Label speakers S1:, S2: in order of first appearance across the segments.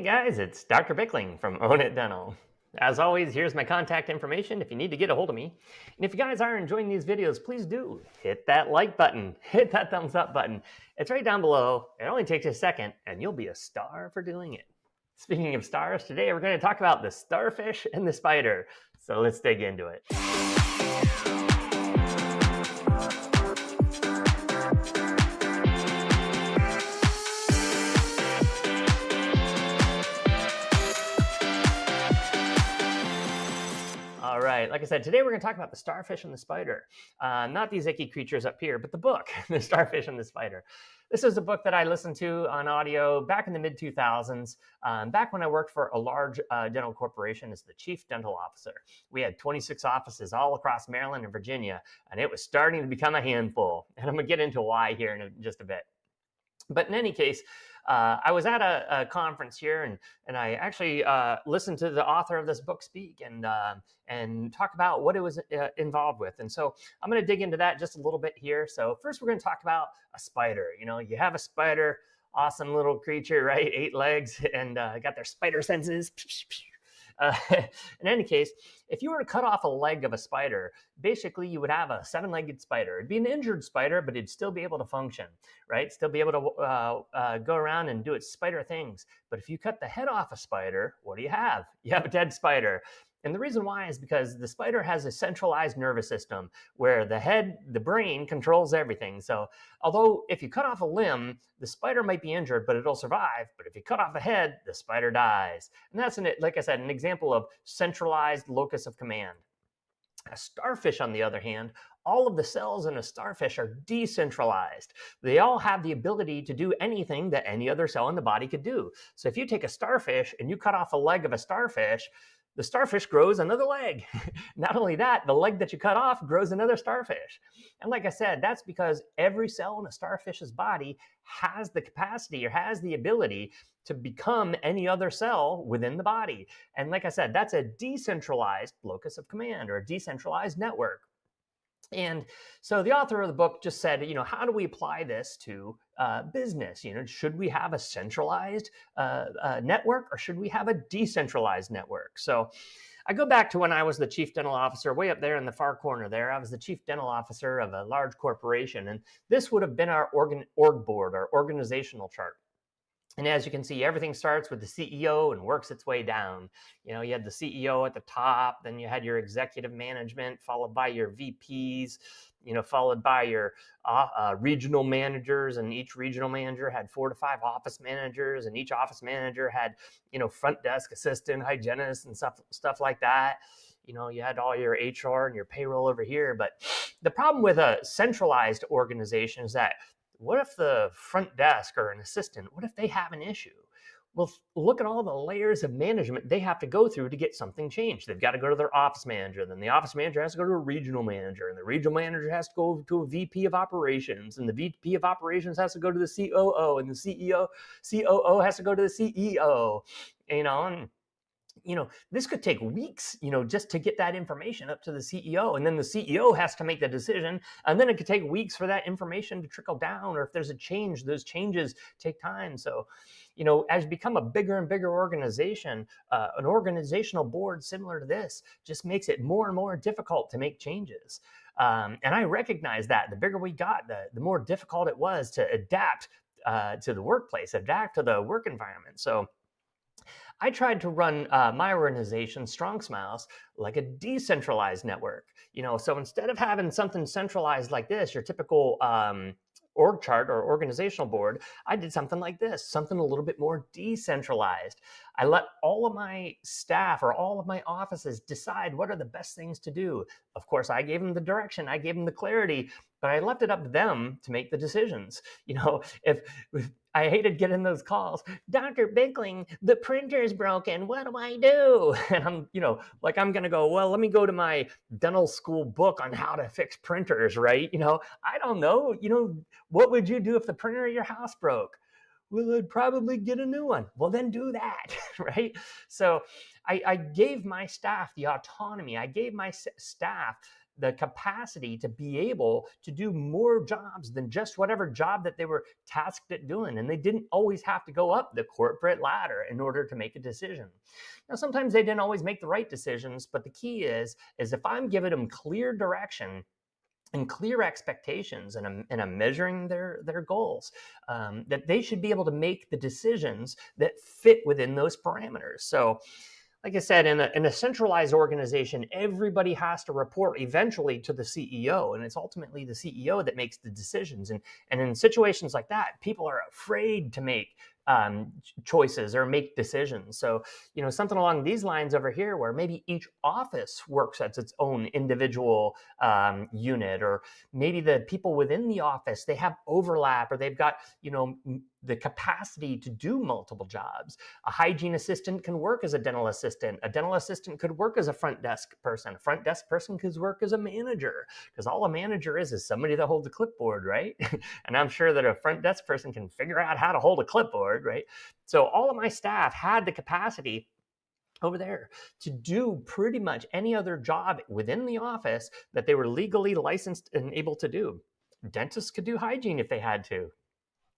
S1: Guys, it's Dr. Bickling from Own It Dental. As always, here's my contact information if you need to get a hold of me. And if you guys are enjoying these videos, please do hit that like button, hit that thumbs up button. It's right down below. It only takes a second, and you'll be a star for doing it. Speaking of stars, today we're going to talk about the starfish and the spider. So let's dig into it. All right, like I said, today we're going to talk about the starfish and the spider. Not these icky creatures up here, but the book, The Starfish and the Spider. This is a book that I listened to on audio back in the mid-2000s, back when I worked for a large dental corporation as the chief dental officer. We had 26 offices all across Maryland and Virginia, and it was starting to become a handful. And I'm going to get into why here in just a bit. But in any case, I was at a conference here, and I actually listened to the author of this book speak and talk about what it was involved with. And so I'm going to dig into that just a little bit here. So first, we're going to talk about a spider. You know, you have a spider, awesome little creature, right? 8 legs, and got their spider senses. In any case, if you were to cut off a leg of a spider, basically you would have a 7-legged spider. It'd be an injured spider, but it'd still be able to function, right? Still be able to go around and do its spider things. But if you cut the head off a spider, what do you have? You have a dead spider. And the reason why is because the spider has a centralized nervous system where the head, the brain controls everything. So although if you cut off a limb, the spider might be injured, but it'll survive. But if you cut off a head, the spider dies. And that's, like I said, an example of centralized locus of command. A starfish, on the other hand, all of the cells in a starfish are decentralized. They all have the ability to do anything that any other cell in the body could do. So if you take a starfish and you cut off a leg of a starfish, the starfish grows another leg. Not only that, the leg that you cut off grows another starfish. And like I said, that's because every cell in a starfish's body has the capacity or has the ability to become any other cell within the body. And like I said, that's a decentralized locus of command or a decentralized network. And so the author of the book just said, how do we apply this to business? Should we have a centralized network or should we have a decentralized network? So I go back to when I was the chief dental officer, way up there in the far corner there. I was the chief dental officer of a large corporation, and this would have been our org board, our organizational chart. And as you can see, everything starts with the CEO and works its way down. You had the CEO at the top, then you had your executive management, followed by your VPs, followed by your regional managers, and each regional manager had 4 to 5 office managers, and each office manager had, front desk assistant, hygienist, and stuff like that. You had all your HR and your payroll over here. But the problem with a centralized organization is that what if the front desk or an assistant, what if they have an issue? Well, look at all the layers of management they have to go through to get something changed. They've got to go to their office manager. Then the office manager has to go to a regional manager. And the regional manager has to go to a VP of operations. And the VP of operations has to go to the COO. And the COO has to go to the CEO. This could take weeks, just to get that information up to the CEO. And then the CEO has to make the decision. And then it could take weeks for that information to trickle down. Or if there's a change, those changes take time. So, as you become a bigger and bigger organization, an organizational board similar to this just makes it more and more difficult to make changes. And I recognize that the bigger we got, the more difficult it was to adapt to the workplace, adapt to the work environment. So I tried to run my organization, Strong Smiles, like a decentralized network. So instead of having something centralized like this, your typical org chart or organizational board, I did something like this, something a little bit more decentralized. I let all of my staff or all of my offices decide what are the best things to do. Of course, I gave them the direction, I gave them the clarity, but I left it up to them to make the decisions. If I hated getting those calls, Dr. Bickling, the printer is broken, what do I do? And I'm going to go, well, let me go to my dental school book on how to fix printers, right? I don't know, what would you do if the printer at your house broke? Well, I'd probably get a new one. Well, then do that, right? So I gave my staff the autonomy. I gave my staff the capacity to be able to do more jobs than just whatever job that they were tasked at doing. And they didn't always have to go up the corporate ladder in order to make a decision. Now, sometimes they didn't always make the right decisions, but the key is if I'm giving them clear direction and clear expectations, and I'm measuring their goals, that they should be able to make the decisions that fit within those parameters. So, like I said, in a centralized organization, everybody has to report eventually to the CEO, and it's ultimately the CEO that makes the decisions. And in situations like that, people are afraid to make choices or make decisions. So, something along these lines over here, where maybe each office works as its own individual unit, or maybe the people within the office, they have overlap, or they've got, the capacity to do multiple jobs. A hygiene assistant can work as a dental assistant. A dental assistant could work as a front desk person. A front desk person could work as a manager, because all a manager is somebody that holds a clipboard, right? And I'm sure that a front desk person can figure out how to hold a clipboard, right? So all of my staff had the capacity over there to do pretty much any other job within the office that they were legally licensed and able to do. Dentists could do hygiene if they had to.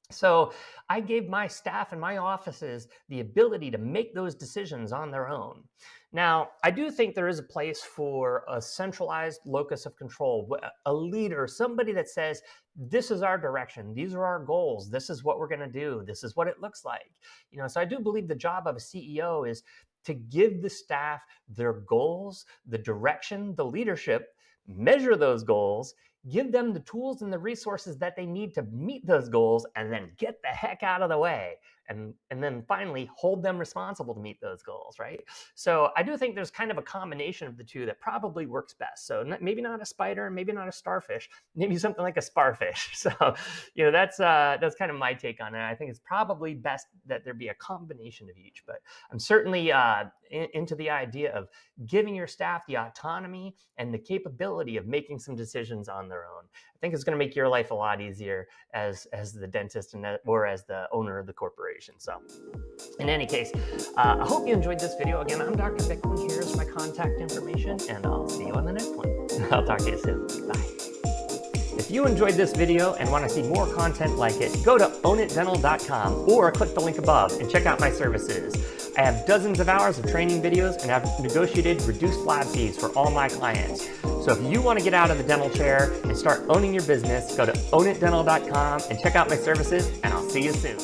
S1: So I gave my staff and my offices the ability to make those decisions on their own. Now, I do think there is a place for a centralized locus of control, a leader, somebody that says, this is our direction, these are our goals, this is what we're going to do, this is what it looks like. So I do believe the job of a CEO is to give the staff their goals, the direction, the leadership, measure those goals, give them the tools and the resources that they need to meet those goals, and then get the heck out of the way. And then finally hold them responsible to meet those goals, right? So I do think there's kind of a combination of the two that probably works best. So maybe not a spider, maybe not a starfish, maybe something like a sparfish. So, that's kind of my take on it. I think it's probably best that there be a combination of each, but I'm certainly into the idea of giving your staff the autonomy and the capability of making some decisions on their own. I think it's going to make your life a lot easier as the dentist or as the owner of the corporation. So in any case, I hope you enjoyed this video. Again, I'm Dr. Bickley. Here's my contact information, and I'll see you on the next one. I'll talk to you soon. Bye. If you enjoyed this video and want to see more content like it, go to ownitdental.com or click the link above and check out my services. I have dozens of hours of training videos and have negotiated reduced lab fees for all my clients. So if you want to get out of the dental chair and start owning your business, go to ownitdental.com and check out my services, and I'll see you soon.